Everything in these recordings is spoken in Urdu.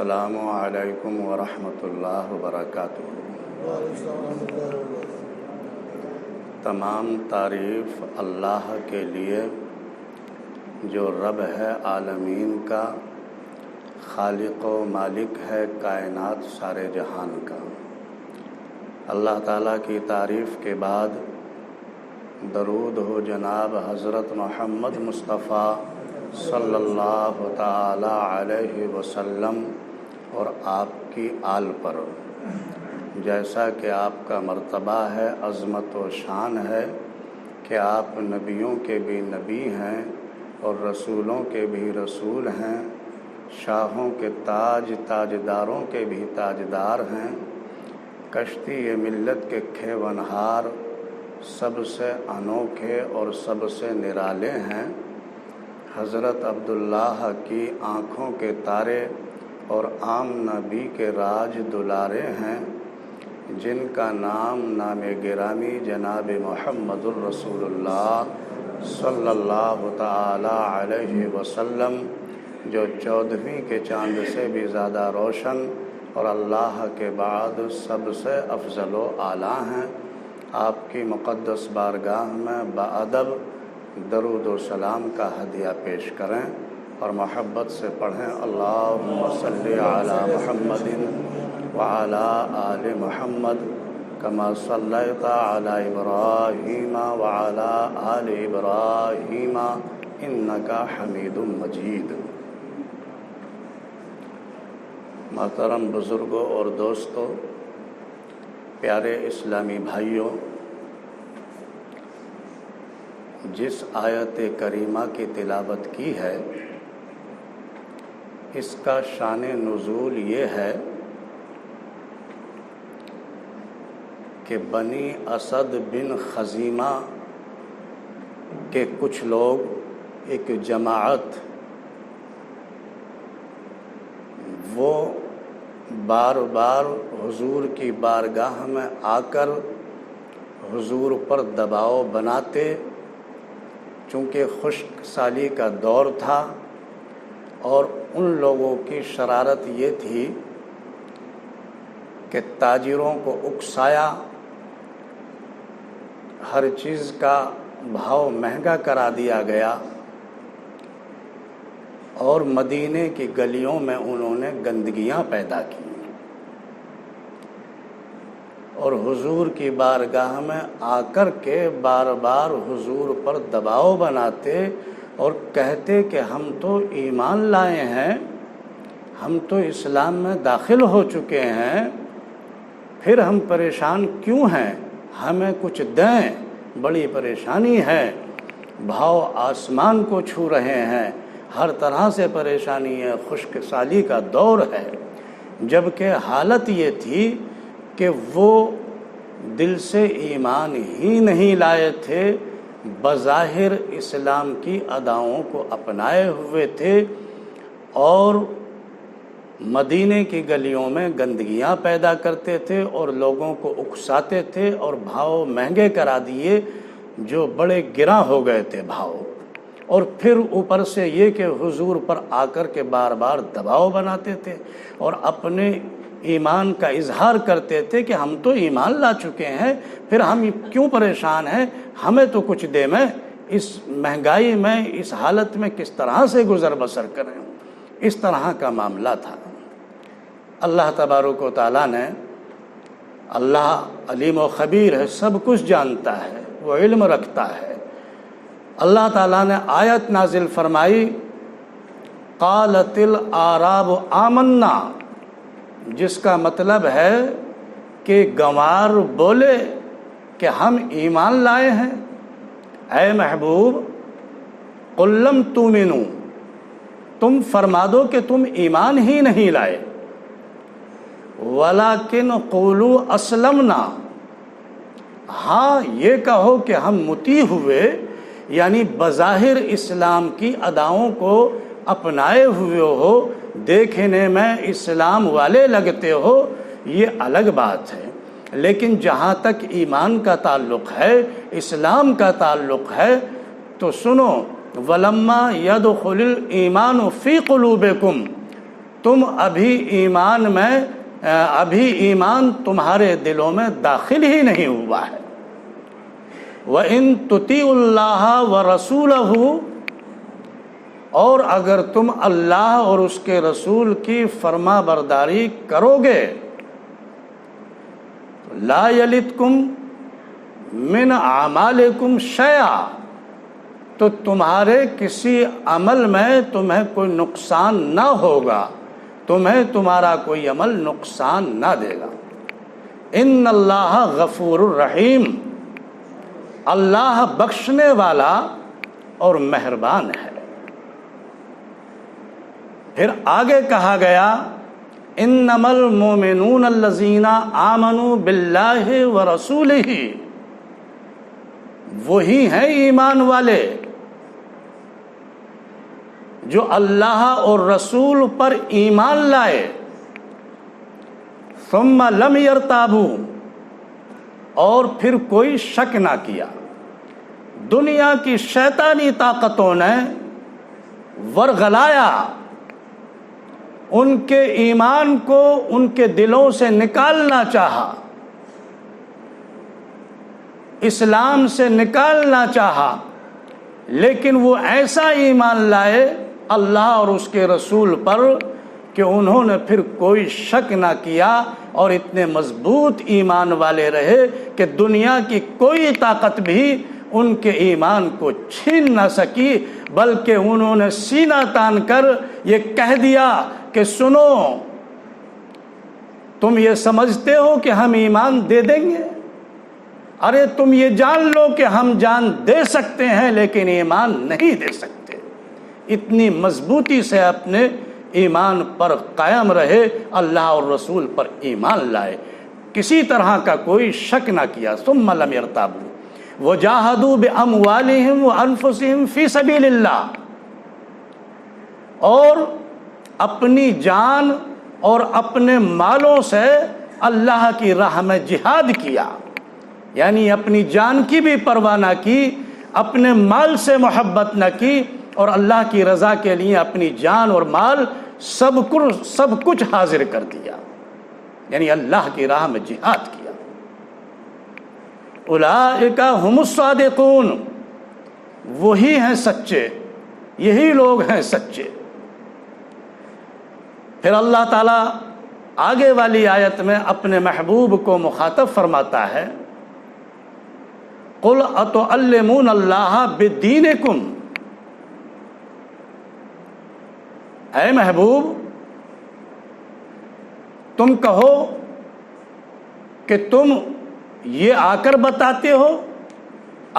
السلام علیکم ورحمۃ اللہ وبرکاتہ۔ تمام تعریف اللہ کے لیے جو رب ہے عالمین کا، خالق و مالک ہے کائنات سارے جہان کا۔ اللہ تعالیٰ کی تعریف کے بعد درود ہو جناب حضرت محمد مصطفیٰ صلی اللہ تعالی علیہ وسلم اور آپ کی آل پر، جیسا کہ آپ کا مرتبہ ہے، عظمت و شان ہے کہ آپ نبیوں کے بھی نبی ہیں اور رسولوں کے بھی رسول ہیں، شاہوں کے تاجداروں کے بھی تاجدار ہیں، کشتی ملت کے کھیونہار سب سے انوکھے اور سب سے نرالے ہیں۔ حضرت عبداللہ کی آنکھوں کے تارے اور عام نبی کے راج دلارے ہیں، جن کا نام گرامی جناب محمد الرسول اللہ صلی اللہ تعالی علیہ وسلم، جو 14ویں کے چاند سے بھی زیادہ روشن اور اللہ کے بعد سب سے افضل و اعلیٰ ہیں۔ آپ کی مقدس بارگاہ میں باادب درود و سلام کا ہدیہ پیش کریں اور محبت سے پڑھیں، اللہم صلی علی محمد وعلی آل محمد کما صلیت علی ابراہیم وعلی آل ابراہیم انک حمید مجید۔ محترم بزرگوں اور دوستوں، پیارے اسلامی بھائیوں، جس آیت کریمہ کی تلاوت کی ہے اس کا شان نزول یہ ہے کہ بنی اسد بن خزیمہ کے کچھ لوگ، ایک جماعت، وہ بار بار حضور کی بارگاہ میں آ کر حضور پر دباؤ بناتے، چونکہ خشک سالی کا دور تھا، اور ان لوگوں کی شرارت یہ تھی کہ تاجروں کو اکسایا، ہر چیز کا بھاؤ مہنگا کرا دیا گیا، اور مدینے کی گلیوں میں انہوں نے گندگیاں پیدا کی، اور حضور کی بارگاہ میں آ کر کے بار بار حضور پر دباؤ بناتے اور کہتے کہ ہم تو ایمان لائے ہیں، ہم تو اسلام میں داخل ہو چکے ہیں، پھر ہم پریشان کیوں ہیں؟ ہمیں کچھ دیں، بڑی پریشانی ہے، بھاؤ آسمان کو چھو رہے ہیں، ہر طرح سے پریشانی ہے، خشک سالی کا دور ہے۔ جبکہ حالت یہ تھی کہ وہ دل سے ایمان ہی نہیں لائے تھے، بظاہر اسلام کی اداؤں کو اپنائے ہوئے تھے، اور مدینے کی گلیوں میں گندگیاں پیدا کرتے تھے اور لوگوں کو اکساتے تھے، اور بھاؤ مہنگے کرا دیے جو بڑے گراں ہو گئے تھے بھاؤ، اور پھر اوپر سے یہ کہ حضور پر آ کر کے بار بار دباؤ بناتے تھے اور اپنے ایمان کا اظہار کرتے تھے کہ ہم تو ایمان لا چکے ہیں، پھر ہم کیوں پریشان ہیں، ہمیں تو کچھ دے، میں اس مہنگائی میں، اس حالت میں کس طرح سے گزر بسر کریں۔ اس طرح کا معاملہ تھا۔ اللہ تبارک و تعالیٰ نے، اللہ علیم و خبیر ہے، سب کچھ جانتا ہے، وہ علم رکھتا ہے، اللہ تعالیٰ نے آیت نازل فرمائی، قالت الاعراب آمنا، جس کا مطلب ہے کہ گنوار بولے کہ ہم ایمان لائے ہیں۔ اے محبوب، قل لم تؤمنوا، تم فرما دو کہ تم ایمان ہی نہیں لائے، ولیکن قولوا اسلمنا، ہاں یہ کہو کہ ہم مطیع ہوئے، یعنی بظاہر اسلام کی اداؤں کو اپنائے ہوئے ہو، دیکھنے میں اسلام والے لگتے ہو، یہ الگ بات ہے، لیکن جہاں تک ایمان کا تعلق ہے، اسلام کا تعلق ہے، تو سنو، وَلَمَّا يَدْخُلِ الْإِيمَانُ فِي قُلُوبِكُمْ، تم ابھی ایمان تمہارے دلوں میں داخل ہی نہیں ہوا ہے۔ وَإِن تُطِيعُوا اللَّهَ وَرَسُولَهُ، اور اگر تم اللہ اور اس کے رسول کی فرما برداری کرو گے، لا یلتکم من اعمالکم شیئا، تو تمہارے کسی عمل میں تمہیں کوئی نقصان نہ ہوگا، تمہیں تمہارا کوئی عمل نقصان نہ دے گا۔ ان اللہ غفور الرحیم، اللہ بخشنے والا اور مہربان ہے۔ پھر آگے کہا گیا انما المؤمنون الذین آمنوا باللہ ورسولہ، وہی ہیں ایمان والے جو اللہ اور رسول پر ایمان لائے، ثم لم یرتابوا، اور پھر کوئی شک نہ کیا۔ دنیا کی شیطانی طاقتوں نے ورغلایا، ان کے ایمان کو ان کے دلوں سے نکالنا چاہا، اسلام سے نکالنا چاہا، لیکن وہ ایسا ایمان لائے اللہ اور اس کے رسول پر کہ انہوں نے پھر کوئی شک نہ کیا، اور اتنے مضبوط ایمان والے رہے کہ دنیا کی کوئی طاقت بھی ان کے ایمان کو چھین نہ سکی، بلکہ انہوں نے سینہ تان کر یہ کہہ دیا کہ سنو، تم یہ سمجھتے ہو کہ ہم ایمان دے دیں گے؟ ارے تم یہ جان لو کہ ہم جان دے سکتے ہیں لیکن ایمان نہیں دے سکتے۔ اتنی مضبوطی سے اپنے ایمان پر قائم رہے، اللہ اور رسول پر ایمان لائے، کسی طرح کا کوئی شک نہ کیا۔ ثم لم یرتابوا وجاہدوا باموالہم وانفسہم فی سبیل اللہ، اور اپنی جان اور اپنے مالوں سے اللہ کی راہ میں جہاد کیا، یعنی اپنی جان کی بھی پرواہ نہ کی، اپنے مال سے محبت نہ کی، اور اللہ کی رضا کے لیے اپنی جان اور مال سب کچھ حاضر کر دیا، یعنی اللہ کی راہ میں جہاد کیا۔ اولئک هم الصادقون، وہی ہیں سچے، یہی لوگ ہیں سچے۔ پھر اللہ تعالیٰ آگے والی آیت میں اپنے محبوب کو مخاطب فرماتا ہے، قل اتعلمون اللہ بدینکم، اے محبوب تم کہو کہ تم یہ آ کر بتاتے ہو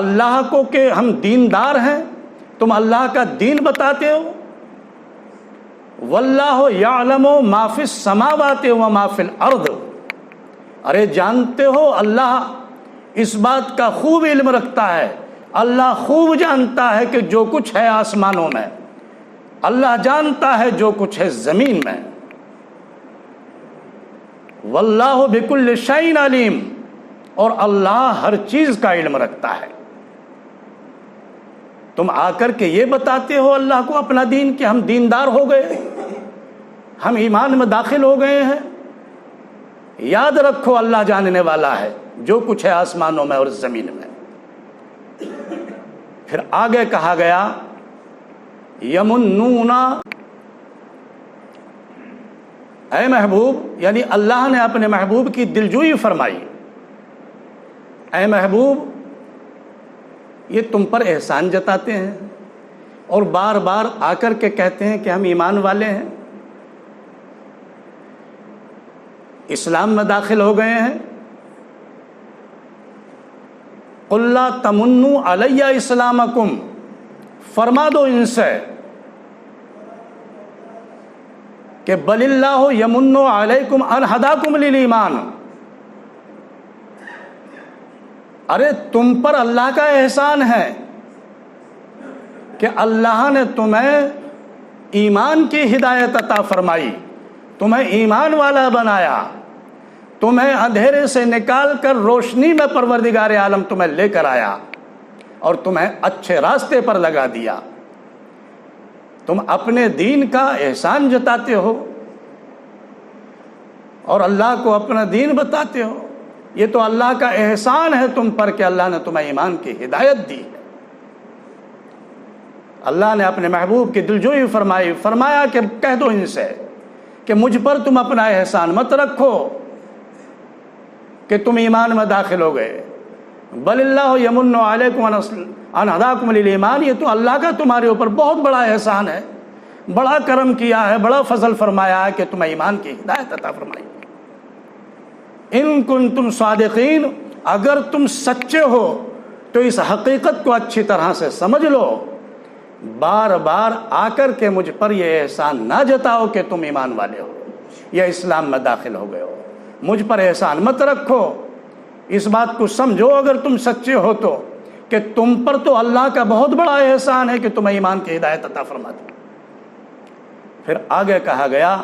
اللہ کو کہ ہم دیندار ہیں، تم اللہ کا دین بتاتے ہو۔ واللہ یعلم ما فی السماوات و ما فی الارض، ارے جانتے ہو اللہ اس بات کا خوب علم رکھتا ہے، اللہ خوب جانتا ہے کہ جو کچھ ہے آسمانوں میں، اللہ جانتا ہے جو کچھ ہے زمین میں۔ واللہ بکل شیء علیم، اور اللہ ہر چیز کا علم رکھتا ہے۔ تم آ کر کے یہ بتاتے ہو اللہ کو اپنا دین کہ ہم دیندار ہو گئے، ہم ایمان میں داخل ہو گئے ہیں۔ یاد رکھو اللہ جاننے والا ہے جو کچھ ہے آسمانوں میں اور زمین میں۔ پھر آگے کہا گیا یمنون، اے محبوب، یعنی اللہ نے اپنے محبوب کی دلجوئی فرمائی، اے محبوب یہ تم پر احسان جتاتے ہیں اور بار بار آ کر کے کہتے ہیں کہ ہم ایمان والے ہیں، اسلام میں داخل ہو گئے ہیں۔ قل لا تمنوا علی اسلامکم، فرما دو ان سے کہ بل اللہ یمن علیکم ان ہداکم للایمان، ارے تم پر اللہ کا احسان ہے کہ اللہ نے تمہیں ایمان کی ہدایت عطا فرمائی، تمہیں ایمان والا بنایا، تمہیں اندھیرے سے نکال کر روشنی میں پروردگار عالم تمہیں لے کر آیا اور تمہیں اچھے راستے پر لگا دیا۔ تم اپنے دین کا احسان جتاتے ہو، اور اللہ کو اپنا دین بتاتے ہو. یہ تو اللہ کا احسان ہے تم پر کہ اللہ نے تمہیں ایمان کی ہدایت دی. اللہ نے اپنے محبوب کی دلجوئی فرمایا کہ کہہ دو ان سے کہ مجھ پر تم اپنا احسان مت رکھو کہ تم ایمان میں داخل ہو گئے. بل اللہ یمن علیکم ان ہداکم للایمان. یہ تو اللہ کا تمہارے اوپر بہت بڑا احسان ہے, بڑا کرم کیا ہے, بڑا فضل فرمایا ہے کہ تمہیں ایمان کی ہدایت عطا فرمائی. ان کنتم صادقین, اگر تم سچے ہو تو اس حقیقت کو اچھی طرح سے سمجھ لو. بار بار آ کر کے مجھ پر یہ احسان نہ جتاؤ کہ تم ایمان والے ہو یا اسلام میں داخل ہو گئے ہو. مجھ پر احسان مت رکھو. اس بات کو سمجھو اگر تم سچے ہو تو کہ تم پر تو اللہ کا بہت بڑا احسان ہے کہ تمہیں ایمان کی ہدایت عطا فرما دی. پھر آگے کہا گیا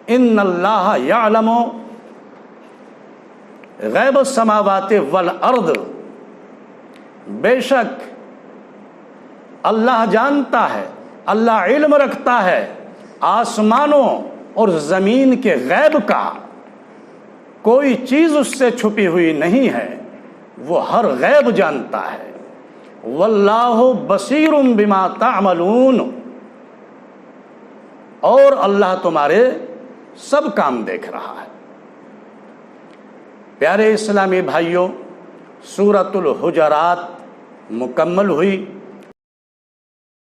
ان اللہ یعلم غیب السماوات والارض, بے شک اللہ جانتا ہے, اللہ علم رکھتا ہے آسمانوں اور زمین کے غیب کا. کوئی چیز اس سے چھپی ہوئی نہیں ہے, وہ ہر غیب جانتا ہے. واللہ بصیر بما تعملون, اور اللہ تمہارے سب کام دیکھ رہا ہے. پیارے اسلامی بھائیوں, سورۃ الحجرات مکمل ہوئی.